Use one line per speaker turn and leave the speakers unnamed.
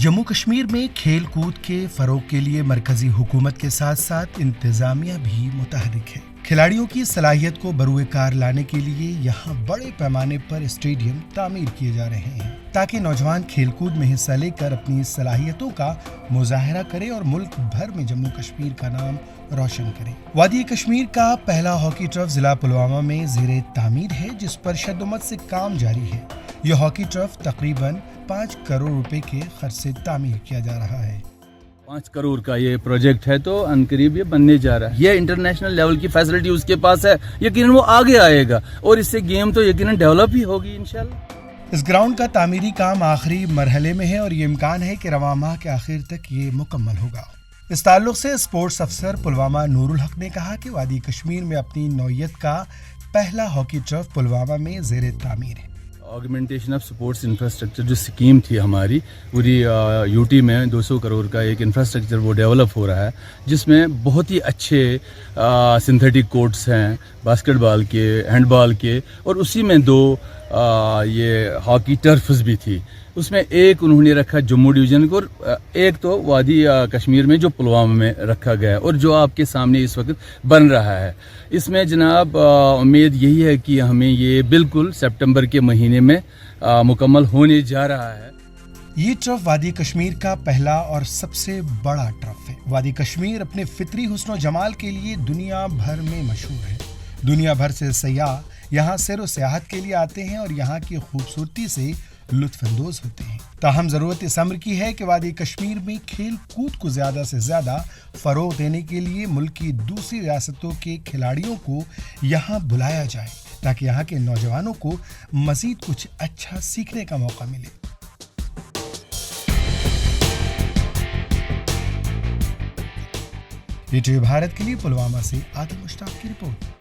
जम्मू कश्मीर में खेल कूद के फरोग के लिए मरकजी हुकूमत के साथ साथ इंतजामिया भी मुतहरिक है। खिलाड़ियों की सलाहियत को बरूए कार लाने के लिए यहाँ बड़े पैमाने पर स्टेडियम तामीर किए जा रहे हैं ताकि नौजवान खेलकूद में हिस्सा लेकर अपनी सलाहियतों का मुजाहरा करें और मुल्क भर में जम्मू कश्मीर का नाम रोशन करें। वादी कश्मीर का पहला हॉकी टर्फ जिला पुलवामा में ज़ेरे तामीर है, जिस पर शद्दुमत से काम जारी है। यह हॉकी टर्फ तकरीबन 5 करोड़ रुपए के खर्च से तामीर किया जा रहा है।
5 करोड़ का ये प्रोजेक्ट है, तो अनकरीब ये बनने जा रहा है। ये इंटरनेशनल लेवल की फैसिलिटी उसके पास है, यकीनन वो आगे आएगा और इससे गेम तो यकीनन डेवलप ही होगी इंशाल्लाह।
इस ग्राउंड का तामीरी काम आखिरी मरहले में है और ये इम्कान है कि रवां माह के आखिर तक ये मुकम्मल होगा। इस ताल्लुक से स्पोर्ट्स अफसर पुलवामा नूरुल हक ने कहा कि वादी कश्मीर में अपनी नौयत का पहला हॉकी टर्फ पुलवामा में ज़ेरे तामीर है।
ऑगमेंटेशन ऑफ स्पोर्ट्स इंफ्रास्ट्रक्चर जो स्कीम थी हमारी पूरी यूटी में 200 करोड़ का एक इंफ्रास्ट्रक्चर वो डेवलप हो रहा है, जिसमें बहुत ही अच्छे सिंथेटिक कोर्ट्स हैं बास्केटबॉल के, हैंडबॉल के, और उसी में 2 ये हॉकी टर्फ्स भी थी। उसमें एक उन्होंने रखा जम्मू डिवीज़न को, एक तो वादी कश्मीर में जो पुलवामा में रखा गया और जो आपके सामने इस वक्त बन रहा है। इसमें जनाब उम्मीद यही है कि हमें ये बिल्कुल सितंबर के महीने में मुकम्मल होने जा रहा है।
ये ट्रफ वादी कश्मीर का पहला और सबसे बड़ा ट्रफ है। वादी कश्मीर अपने फितरी हुस्न जमाल के लिए दुनिया भर में मशहूर है। दुनिया भर से सयाह यहाँ सैर व सियाहत के लिए आते हैं और यहाँ की खूबसूरती से लुत्फानंदोज होते हैं। ताहम ज़रूरत इस अम्र की है कि वादी कश्मीर में खेल कूद को ज़्यादा से ज़्यादा फ़रोग़ देने के लिए मुल्क की दूसरी रियासतों के खिलाड़ियों को यहाँ बुलाया जाए ताकि यहाँ के नौजवानों को मज़ीद कुछ अच्छा सीखने का मौका मिले। ईटीवी भारत के लिए पुलवामा से आदिल मुश्ताक की रिपोर्ट।